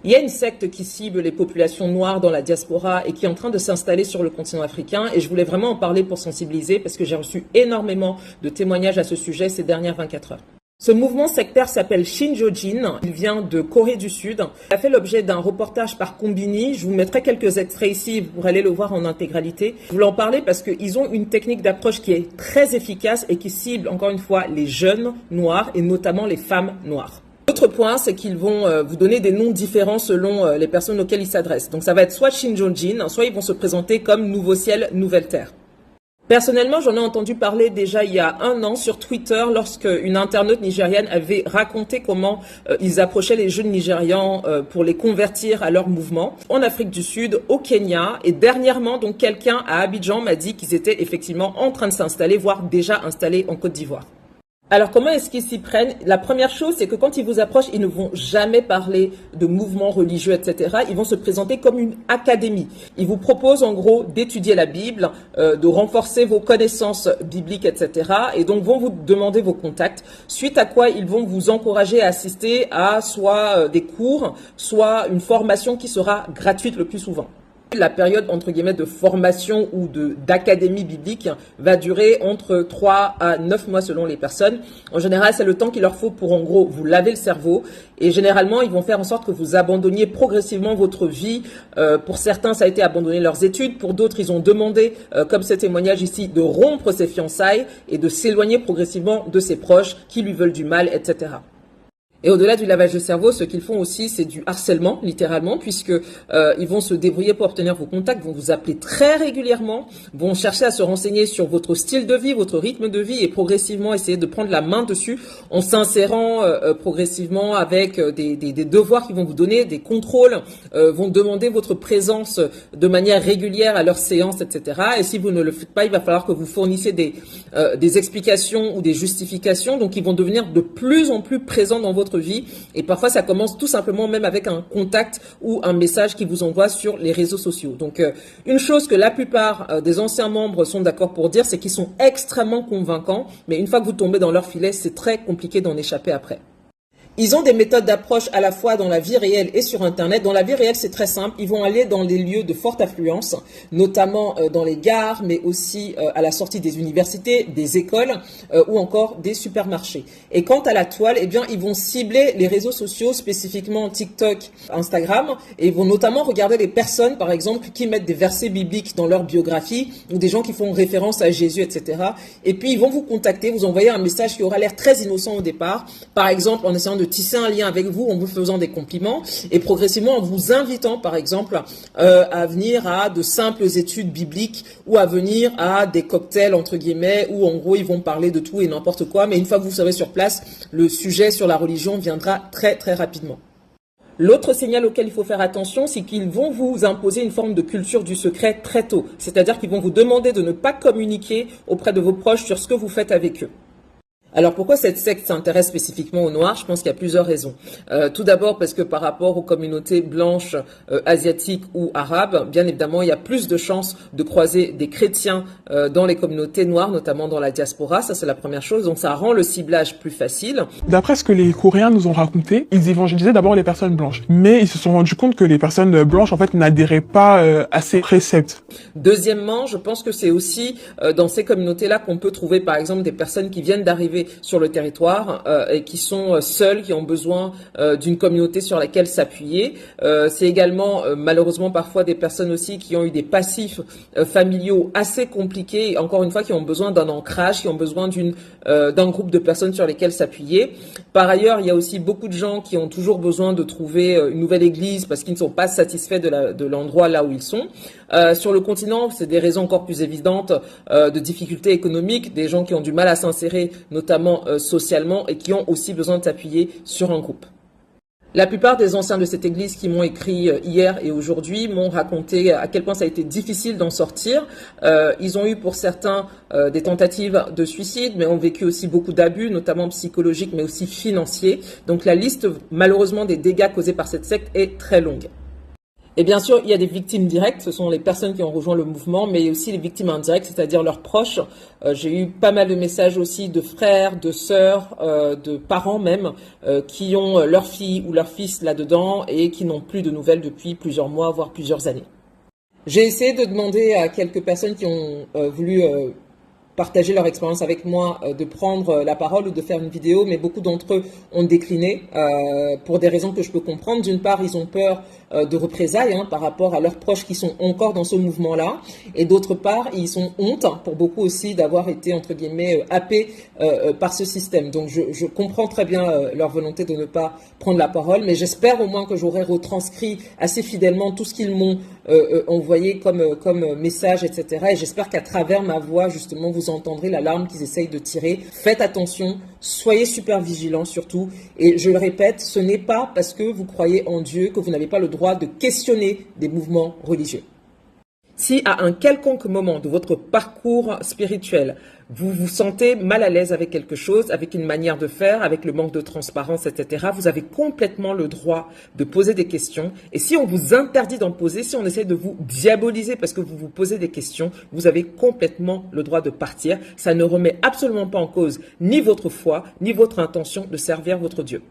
Il y a une secte qui cible les populations noires dans la diaspora et qui est en train de s'installer sur le continent africain. Et je voulais vraiment en parler pour sensibiliser parce que j'ai reçu énormément de témoignages à ce sujet ces dernières 24 heures. Ce mouvement sectaire s'appelle Shinjojin. Il vient de Corée du Sud. Il a fait l'objet d'un reportage par Combini. Je vous mettrai quelques extraits ici pour aller le voir en intégralité. Je voulais en parler parce qu'ils ont une technique d'approche qui est très efficace et qui cible encore une fois les jeunes noirs et notamment les femmes noires. L'autre point, c'est qu'ils vont vous donner des noms différents selon les personnes auxquelles ils s'adressent. Donc ça va être soit Shinjojin, soit ils vont se présenter comme Nouveau Ciel, Nouvelle Terre. Personnellement, j'en ai entendu parler déjà il y a 1 an sur Twitter lorsque une internaute nigériane avait raconté comment ils approchaient les jeunes Nigérians pour les convertir à leur mouvement en Afrique du Sud, au Kenya. Et dernièrement, donc quelqu'un à Abidjan m'a dit qu'ils étaient effectivement en train de s'installer, voire déjà installés en Côte d'Ivoire. Alors, comment est-ce qu'ils s'y prennent? La première chose, c'est que quand ils vous approchent, ils ne vont jamais parler de mouvements religieux, etc. Ils vont se présenter comme une académie. Ils vous proposent en gros d'étudier la Bible, de renforcer vos connaissances bibliques, etc. Et donc vont vous demander vos contacts, suite à quoi ils vont vous encourager à assister à soit des cours, soit une formation qui sera gratuite le plus souvent. La période, entre guillemets, de formation ou d'académie biblique va durer entre 3 à 9 mois selon les personnes. En général, c'est le temps qu'il leur faut pour, en gros, vous laver le cerveau. Et généralement, ils vont faire en sorte que vous abandonniez progressivement votre vie. Pour certains, ça a été abandonner leurs études. Pour d'autres, ils ont demandé, comme ce témoignage ici, de rompre ses fiançailles et de s'éloigner progressivement de ses proches qui lui veulent du mal, etc. Et au-delà du lavage de cerveau, ce qu'ils font aussi, c'est du harcèlement, littéralement, puisque ils vont se débrouiller pour obtenir vos contacts, vont vous appeler très régulièrement, vont chercher à se renseigner sur votre style de vie, votre rythme de vie, et progressivement essayer de prendre la main dessus en s'insérant progressivement avec des devoirs qu'ils vont vous donner, des contrôles, vont demander votre présence de manière régulière à leurs séances, etc. Et si vous ne le faites pas, il va falloir que vous fournissiez des explications ou des justifications. Donc, ils vont devenir de plus en plus présents dans votre vie, et parfois ça commence tout simplement même avec un contact ou un message qui vous envoie sur les réseaux sociaux. Donc une chose que la plupart des anciens membres sont d'accord pour dire, c'est qu'ils sont extrêmement convaincants, mais une fois que vous tombez dans leur filet, c'est très compliqué d'en échapper après. Ils ont des méthodes d'approche à la fois dans la vie réelle et sur Internet. Dans la vie réelle, c'est très simple. Ils vont aller dans les lieux de forte affluence, notamment dans les gares, mais aussi à la sortie des universités, des écoles ou encore des supermarchés. Et quant à la toile, eh bien, ils vont cibler les réseaux sociaux, spécifiquement TikTok, Instagram, et ils vont notamment regarder les personnes, par exemple, qui mettent des versets bibliques dans leur biographie ou des gens qui font référence à Jésus, etc. Et puis, ils vont vous contacter, vous envoyer un message qui aura l'air très innocent au départ, par exemple, en essayant de tisser un lien avec vous en vous faisant des compliments et progressivement en vous invitant par exemple à venir à de simples études bibliques ou à venir à des cocktails entre guillemets où en gros ils vont parler de tout et n'importe quoi, mais une fois que vous serez sur place, le sujet sur la religion viendra très très rapidement. L'autre signal auquel il faut faire attention, c'est qu'ils vont vous imposer une forme de culture du secret très tôt, c'est-à-dire qu'ils vont vous demander de ne pas communiquer auprès de vos proches sur ce que vous faites avec eux. Alors pourquoi cette secte s'intéresse spécifiquement aux Noirs? Je pense qu'il y a plusieurs raisons. Tout d'abord parce que par rapport aux communautés blanches, asiatiques ou arabes, bien évidemment, il y a plus de chances de croiser des chrétiens dans les communautés noires, notamment dans la diaspora. Ça, c'est la première chose. Donc ça rend le ciblage plus facile. D'après ce que les Coréens nous ont raconté, ils évangélisaient d'abord les personnes blanches. Mais ils se sont rendus compte que les personnes blanches, en fait, n'adhéraient pas à ces préceptes. Deuxièmement, je pense que c'est aussi dans ces communautés-là qu'on peut trouver, par exemple, des personnes qui viennent d'arriver sur le territoire et qui sont seuls, qui ont besoin d'une communauté sur laquelle s'appuyer. C'est également malheureusement parfois des personnes aussi qui ont eu des passifs familiaux assez compliqués, et encore une fois qui ont besoin d'un ancrage, qui ont besoin d'un groupe de personnes sur lesquelles s'appuyer. Par ailleurs, il y a aussi beaucoup de gens qui ont toujours besoin de trouver une nouvelle église parce qu'ils ne sont pas satisfaits de l'endroit là où ils sont. Sur le continent, c'est des raisons encore plus évidentes de difficultés économiques, des gens qui ont du mal à s'insérer, notamment socialement, et qui ont aussi besoin de s'appuyer sur un groupe. La plupart des anciens de cette église qui m'ont écrit hier et aujourd'hui m'ont raconté à quel point ça a été difficile d'en sortir. Ils ont eu pour certains des tentatives de suicide, mais ont vécu aussi beaucoup d'abus, notamment psychologiques, mais aussi financiers. Donc la liste, malheureusement, des dégâts causés par cette secte est très longue. Et bien sûr, il y a des victimes directes, ce sont les personnes qui ont rejoint le mouvement, mais aussi les victimes indirectes, c'est-à-dire leurs proches. J'ai eu pas mal de messages aussi de frères, de sœurs, de parents même, qui ont leur fille ou leur fils là-dedans et qui n'ont plus de nouvelles depuis plusieurs mois, voire plusieurs années. J'ai essayé de demander à quelques personnes qui ont voulu partager leur expérience avec moi, de prendre la parole ou de faire une vidéo, mais beaucoup d'entre eux ont décliné pour des raisons que je peux comprendre. D'une part, ils ont peur de représailles par rapport à leurs proches qui sont encore dans ce mouvement-là, et d'autre part, ils ont honte, pour beaucoup aussi, d'avoir été, entre guillemets, happés par ce système. Donc je comprends très bien leur volonté de ne pas prendre la parole, mais j'espère au moins que j'aurai retranscrit assez fidèlement tout ce qu'ils m'ont envoyé comme message, etc. Et j'espère qu'à travers ma voix, justement, vous entendrez l'alarme qu'ils essayent de tirer. Faites attention, soyez super vigilants surtout. Et je le répète, ce n'est pas parce que vous croyez en Dieu que vous n'avez pas le droit de questionner des mouvements religieux. Si à un quelconque moment de votre parcours spirituel, vous vous sentez mal à l'aise avec quelque chose, avec une manière de faire, avec le manque de transparence, etc., vous avez complètement le droit de poser des questions. Et si on vous interdit d'en poser, si on essaie de vous diaboliser parce que vous vous posez des questions, vous avez complètement le droit de partir. Ça ne remet absolument pas en cause ni votre foi, ni votre intention de servir votre Dieu.